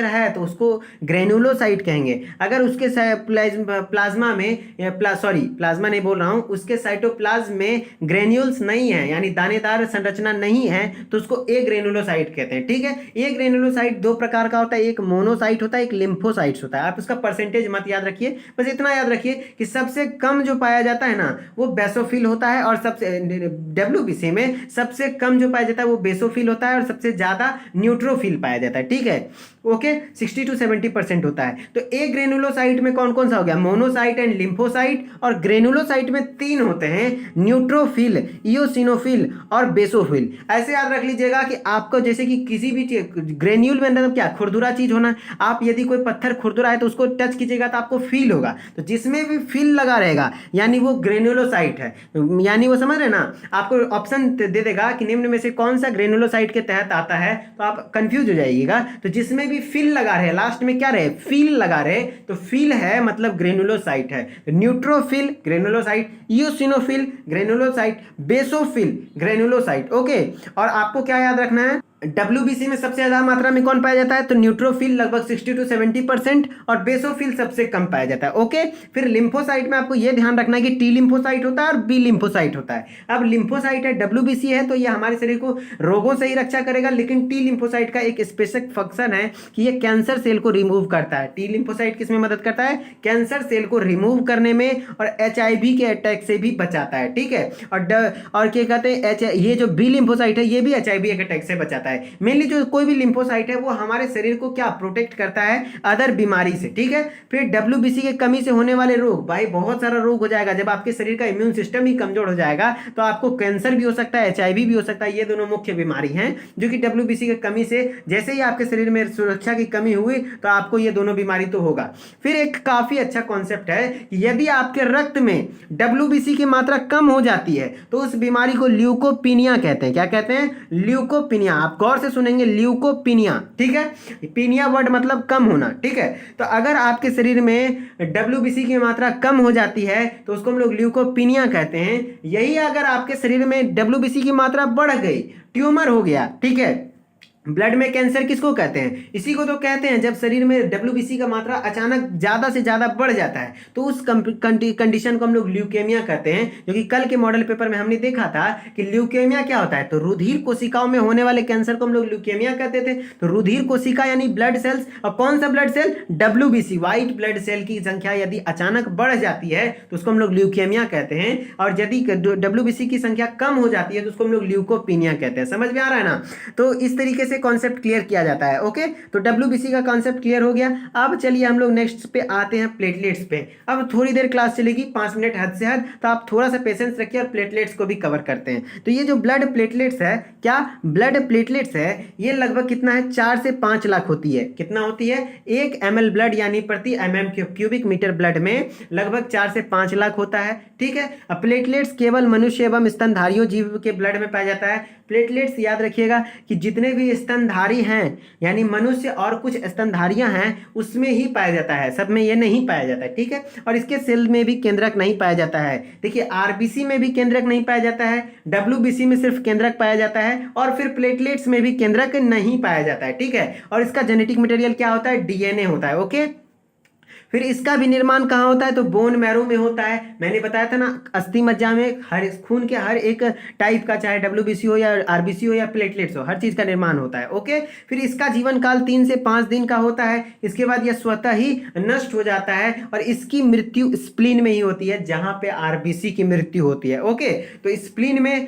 है तो उसको ग्रेनुलोसाइट कहेंगे। अगर उसके प्लाज्मा में प्लाज्मा नहीं बोल रहा हूं, उसके साइटोप्लाज्म में ग्रेन्यूल्स नहीं है यानी दानेदार संरचना नहीं है तो उसको ए ग्रेनुलोसाइट कहते हैं। ठीक है, ए ग्रेनुलोसाइट दो प्रकार का होता है, एक मोनोसाइट होता है, एक लिम्फोसाइट्स होता है। आप उसका परसेंटेज मत याद रखिए, बस इतना याद रखिए कि सबसे कम जो पाया जाता है ना वो बेसोफिल होता है, और सबसे डब्ल्यूबीसी में सबसे कम जो पाया जाता है वो बेसोफिल होता है और सबसे ज्यादा न्यूट्रोफिल पाया जाता है। ठीक है, ओके, 60 to 70% होता है। तो ए ग्रेनुलोसाइट में कौन कौन सा हो गया, मोनोसाइट एंड लिम्फोसाइट। और ग्रेनुलोसाइट में तीन होते हैं, न्यूट्रोफिल, इओसिनोफिल और बेसोफिल। ऐसे याद रख लीजिएगा कि आपको जैसे कि किसी भी ग्रेन्यूल में मतलब क्या खुरदुरा चीज होना, आप यदि कोई पत्थर खुरदुरा है तो उसको टच कीजिएगा तो आपको फील होगा, तो जिसमें भी फील लगा रहेगा यानी वो ग्रेनुलोसाइट है। यानी वो समझ रहे ना, आपको ऑप्शन दे देगा कि निम्न में से कौन सा ग्रेनुलोसाइट के तहत आता है, तो आप कंफ्यूज हो जाइएगा। तो जिसमें भी फील लगा रहे, लास्ट में क्या रहे, फील लगा रहे, तो फील है मतलब ग्रेनुलोसाइट है। Neutrophil granulocyte, eosinophil granulocyte, basophil granulocyte. Okay, और आपको क्या याद रखना है, डब्ल्यूबीसी में सबसे ज्यादा मात्रा में कौन पाया जाता है, तो न्यूट्रोफिल लगभग 60 to 70% और बेसोफिल सबसे कम पाया जाता है। ओके, फिर लिम्फोसाइट में आपको यह ध्यान रखना है कि टी लिम्फोसाइट होता है और बी लिम्फोसाइट होता है। अब लिम्फोसाइट है, डब्ल्यूबीसी है, तो ये हमारे शरीर को रोगों से ही रक्षा करेगा, लेकिन टी लिम्फोसाइट का एक स्पेसिफिक फंक्शन है कि ये कैंसर सेल को रिमूव करता है। टी लिम्फोसाइट किसमें मदद करता है, कैंसर सेल को रिमूव करने में और HIV के अटैक से भी बचाता है। ठीक है, और क्या कहते हैं, ये जो बी लिम्फोसाइट है ये भी HIV के अटैक से बचाता है। मेनली जो कोई भी लिम्फोसाइट है वो हमारे शरीर को क्या प्रोटेक्ट करता है, अदर बीमारी से। ठीक है, फिर डब्ल्यूबीसी के कमी से होने वाले रोग, भाई बहुत सारा रोग हो जाएगा। जब आपके शरीर का इम्यून सिस्टम ही कमजोर हो जाएगा तो आपको कैंसर भी हो सकता है, HIV भी हो सकता है। ये दोनों मुख्य बीमारी हैं जो कि डब्ल्यूबीसी के कमी से, जैसे ही आपके शरीर में सुरक्षा की कमी हुई तो आपको ये दोनों बीमारी तो होगा। फिर एक काफी अच्छा कॉन्सेप्ट है कि यदि आपके रक्त में डब्ल्यूबीसी की मात्रा कम हो जाती है तो उस बीमारी को ल्यूकोपीनिया कहते हैं। क्या कहते हैं, ल्यूकोपीनिया। आप गौर से सुनेंगे, ल्यूकोपीनिया। ठीक है, पीनिया वर्ड मतलब कम होना। ठीक है, तो अगर आपके शरीर में डब्ल्यूबीसी की मात्रा कम हो जाती है तो उसको हम लोग ल्यूकोपीनिया कहते हैं। यही अगर आपके शरीर में डब्ल्यूबीसी की मात्रा बढ़ गई, ट्यूमर हो गया, ठीक है, ब्लड में कैंसर किसको कहते हैं, इसी को तो कहते हैं जब शरीर में डब्ल्यूबीसी का मात्रा अचानक ज्यादा से ज्यादा बढ़ जाता है तो उस कंडीशन को हम लोग ल्यूकेमिया कहते हैं। जो कि कल के मॉडल पेपर में हमने देखा था कि ल्यूकेमिया क्या होता है, तो रुधिर कोशिकाओं में होने वाले कैंसर को हम लोग ल्यूकेमिया कहते थे। तो रुधिर कोशिका यानी ब्लड सेल्स, और कौन सा blood cell, WBC, white blood cell की संख्या यदि अचानक बढ़ जाती है तो उसको हम लोग ल्यूकेमिया कहते हैं। और यदि डब्ल्यूबीसी की संख्या कम हो जाती है तो उसको हम लोग ल्यूकोपीनिया कहते हैं। समझ में आ रहा है ना। तो इस तरीके से कॉन्सेप्ट क्लियर किया जाता है। ओके, तो डब्ल्यूबीसी का कॉन्सेप्ट क्लियर हो गया। अब चलिए हम लोग नेक्स्ट पे आते हैं, प्लेटलेट्स पे। अब थोड़ी देर क्लास चलेगी, 5 मिनट हद से हद, तो आप थोड़ा सा पेशेंस रखिए और प्लेटलेट्स को भी कवर करते हैं। तो ये जो ब्लड प्लेटलेट्स है, क्या ब्लड प्लेटलेट्स है, ये लगभग कितना है, 4 से 5 लाख होती है। कितना होती है, 1 ml ब्लड यानी प्रति क्यूबिक मीटर ब्लड में लगभग 4 से 5 लाख होता है। ठीक है, अब प्लेटलेट्स केवल मनुष्य एवं स्तनधारियों जीव के ब्लड में पाया जाता है। प्लेटलेट्स याद रखिएगा कि जितने भी स्तनधारी हैं यानी मनुष्य और कुछ स्तनधारियां हैं उसमें ही पाया जाता है, सब में ये नहीं पाया जाता है। ठीक है, और इसके सेल में भी केंद्रक नहीं पाया जाता है। देखिए आरबीसी में भी केंद्रक नहीं पाया जाता है, डब्ल्यूबीसी में सिर्फ केंद्रक पाया जाता है, और फिर प्लेटलेट्स में भी केंद्रक नहीं पाया जाता है। ठीक है, और इसका जेनेटिक मटेरियल क्या होता है, डीएनए होता है। ओके, फिर इसका भी निर्माण कहाँ होता है, तो बोन मैरो में होता है। मैंने बताया था ना, अस्थि मज्जा में हर खून के हर एक टाइप का, चाहे डब्ल्यूबीसी हो या आरबीसी हो या प्लेटलेट्स हो, हर चीज का निर्माण होता है। ओके, फिर इसका जीवन काल 3 से 5 दिन का होता है। इसके बाद यह स्वतः ही नष्ट हो जाता है और इसकी मृत्यु स्प्लीन में ही होती है, जहां पे आरबीसी की मृत्यु होती है। ओके, तो स्प्लीन में,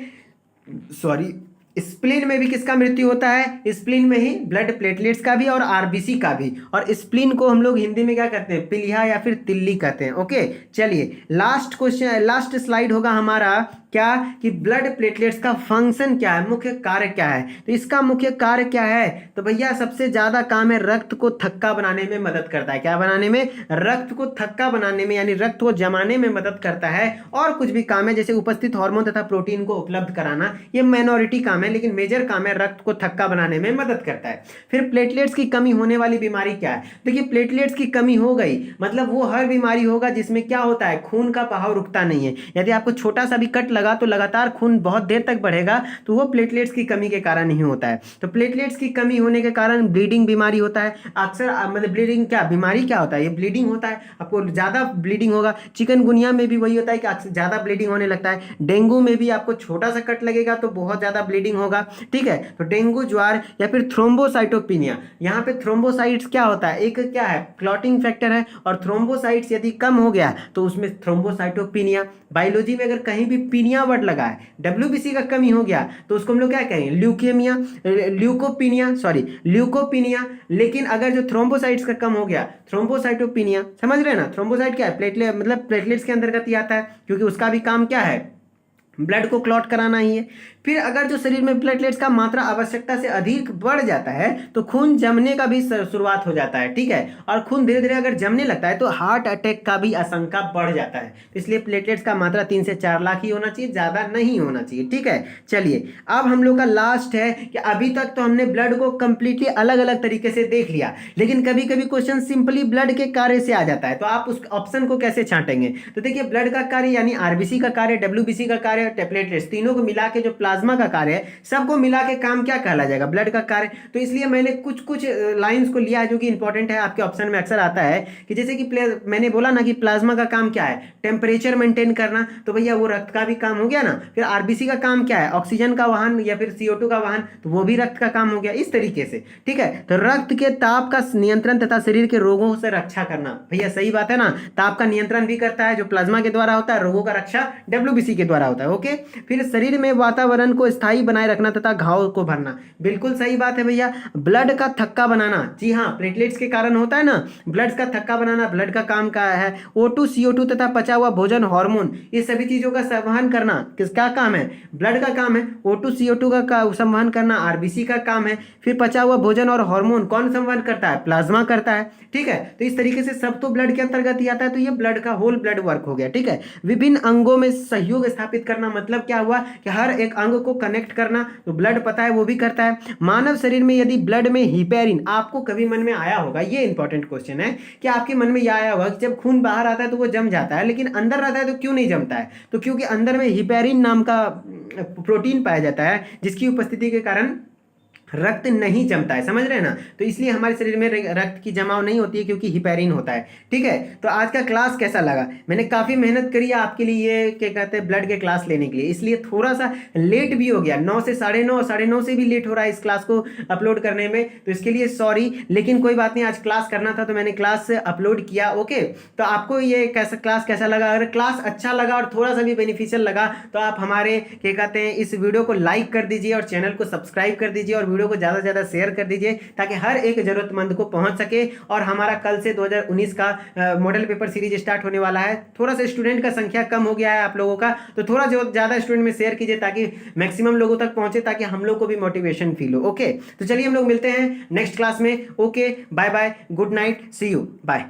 सॉरी, स्प्लीन में भी किसका मृत्यु होता है, स्प्लीन में ही ब्लड प्लेटलेट्स का भी और आरबीसी का भी। और स्प्लीन को हम लोग हिंदी में क्या कहते हैं, पिलिया या फिर तिल्ली कहते हैं। ओके, चलिए लास्ट क्वेश्चन, लास्ट स्लाइड होगा हमारा क्या, कि ब्लड प्लेटलेट्स का फंक्शन क्या है, मुख्य कार्य क्या है। तो इसका मुख्य कार्य क्या है, तो भैया सबसे ज्यादा काम है रक्त को थक्का बनाने में मदद करता है। क्या बनाने में, रक्त को थक्का बनाने में, यानी रक्त को जमाने में मदद करता है। और कुछ भी काम है जैसे उपस्थित हार्मोन तथा प्रोटीन को उपलब्ध कराना, ये माइनॉरिटी काम है, लेकिन मेजर काम है रक्त को थक्का बनाने में मदद करता है। फिर प्लेटलेट्स की कमी होने वाली बीमारी क्या है, देखिए प्लेटलेट्स की कमी हो गई मतलब वो हर बीमारी होगा जिसमें क्या होता है, खून का बहाव रुकता नहीं है। यदि आपको छोटा सा भी कट लगा तो लगातार खून बहुत देर तक बढ़ेगा, तो वो प्लेटलेट्स की कमी के कारण ही होता है। तो प्लेटलेट्स की कमी होने के कारण ब्लीडिंग बीमारी होता है अक्सर, मतलब ब्लीडिंग क्या बीमारी क्या होता है, ये ब्लीडिंग होता है, आपको ज्यादा ब्लीडिंग होगा। चिकनगुनिया में भी वही होता है कि ज्यादा ब्लीडिंग होने लगता है। डेंगू में भी आपको छोटा सा कट लगेगा तो बहुत ज्यादा ब्लीडिंग होगा। ठीक है, तो डेंगू, ज्वार या फिर थ्रोम्बोसाइटोपिनिया, यहाँ पे थ्रोम्बोसाइट्स क्या होता है, एक क्या है, क्लॉटिंग फैक्टर है, और थ्रोम्बोसाइट्स यदि कम हो गया तो उसमें थ्रोम्बोसाइटोपिनिया। बायोलॉजी में अगर कहीं भी पीनिया वर्ड लगा है, डब्ल्यूबीसी का कमी हो गया तो उसको हम लोग क्या कहेंगे, ल्यूकेमिया, ल्यूकोपिनिया, सॉरी ल्यूकोपिनिया। लेकिन अगर जो थ्रोम्बोसाइट्स का कम हो गया, थ्रोम्बोसाइटोपिनिया, समझ रहे हैं ना, थ्रोम्बोसाइट क्या है, प्लेटलेट, मतलब प्लेटलेट्स के अंतर्गत ही आता है, क्योंकि उसका भी काम क्या है, ब्लड को क्लॉट कराना ही है। फिर अगर जो शरीर में प्लेटलेट्स का मात्रा आवश्यकता से अधिक बढ़ जाता है तो खून जमने का भी शुरुआत हो जाता है। ठीक है, और खून धीरे धीरे अगर जमने लगता है तो हार्ट अटैक का भी आशंका बढ़ जाता है। तो इसलिए प्लेटलेट्स का मात्रा 3 से 4 लाख ही होना चाहिए, ज्यादा नहीं होना चाहिए। ठीक है, चलिए अब हम लोग का लास्ट है कि अभी तक तो हमने ब्लड को कंप्लीटली अलग अलग तरीके से देख लिया, लेकिन कभी कभी क्वेश्चन सिंपली ब्लड के कार्य से आ जाता है, तो आप उस ऑप्शन को कैसे छांटेंगे। तो देखिए ब्लड का कार्य यानी आरबीसी का कार्य, डब्ल्यूबीसी का कार्य, प्लेटलेट्स, तीनों को मिला के जो प्लाज्मा का कार्य है, सबको मिला के काम क्या कहला जाएगा, ब्लड का कार्य। तो इसलिए मैंने कुछ कुछ लाइंस को लिया है जो कि इंपॉर्टेंट है, आपके ऑप्शन में अक्सर आता है कि जैसे कि मैंने बोला ना कि प्लाज्मा का काम क्या है, टेम्परेचर मेंटेन करना, तो भैया वो रक्त का भी काम हो गया ना। फिर आरबीसी का काम क्या है, ऑक्सीजन का वहन या फिर CO2 का वहन, तो वो भी रक्त का काम हो गया, इस तरीके से। ठीक है, तो रक्त के ताप का नियंत्रण तथा शरीर के रोगों से रक्षा करना, भैया सही बात है ना, ताप का नियंत्रण भी करता है जो प्लाज्मा के द्वारा होता है, रोगों का रक्षा डब्ल्यूबीसी के द्वारा होता है। ओके, फिर शरीर में वातावरण को स्थायी बनाए रखना तथा घाव को भरना, बिल्कुल सही बात है भैया। ब्लड का थक्का बनाना, जी हाँ, प्लेटलेट्स के कारण होता है ना, ब्लड का थक्का बनाना ब्लड का काम का है। O2 CO2 तथा पचा हुआ भोजन, हार्मोन, ये सभी चीजों का संवहन करना किसका काम है, ब्लड का काम है। O2 CO2 का संवहन करना आरबीसी का काम है। फिर पचा हुआ भोजन और हार्मोन कौन संवहन करता है, प्लाज्मा करता है। ठीक है, तो इस तरीके से सब तो ब्लड के अंतर्गत ही आता है, तो ये ब्लड का होल ब्लड वर्क हो गया। ठीक है, विभिन्न अंगों में सहयोग स्थापित करना, मतलब क्या हुआ कि हर एक अंग को कनेक्ट करना, तो ब्लड पता है वो भी करता है। मानव शरीर में यदि ब्लड में हिपेरिन, आपको कभी मन में आया होगा, ये इंपॉर्टेंट क्वेश्चन है कि आपके मन में यह आया होगा कि जब खून बाहर आता है तो वो जम जाता है, लेकिन अंदर रहता है तो क्यों नहीं जमता है, तो क्योंकि अंदर में हिपेरिन नाम का प्रोटीन पाया जाता है जिसकी उपस्थिति के कारण रक्त नहीं जमता है, समझ रहे हैं ना। तो इसलिए हमारे शरीर में रक्त की जमाव नहीं होती है क्योंकि हिपेरिन होता है। ठीक है, तो आज का क्लास कैसा लगा, मैंने काफ़ी मेहनत करी है आपके लिए, ये क्या कहते हैं, ब्लड के क्लास लेने के लिए, इसलिए थोड़ा सा लेट भी हो गया, 9 से 9:30 से भी लेट हो रहा है इस क्लास को अपलोड करने में, तो इसके लिए सॉरी, लेकिन कोई बात नहीं, आज क्लास करना था तो मैंने क्लास अपलोड किया। ओके, तो आपको ये क्लास कैसा लगा, अगर क्लास अच्छा लगा और थोड़ा सा भी बेनिफिशियल लगा तो आप हमारे क्या कहते हैं इस वीडियो को लाइक कर दीजिए और चैनल को सब्सक्राइब कर दीजिए और वीडियो वीडियो को ज़्यादा से ज़्यादा शेयर कर दीजिए ताकि हर एक ज़रूरतमंद को पहुंच सके। और हमारा कल से 2019 का मॉडल पेपर सीरीज स्टार्ट होने वाला है। थोड़ा सा स्टूडेंट का संख्या कम हो गया है आप लोगों का, तो थोड़ा जो ज़्यादा स्टूडेंट में शेयर कीजिए ताकि मैक्सिमम लोगों तक पहुंचे, ताकि हम लोग को भी मोटिवेशन फील हो। ओके, तो चलिए हम लोग मिलते हैं नेक्स्ट क्लास में। Okay, bye bye, good night, see you, bye.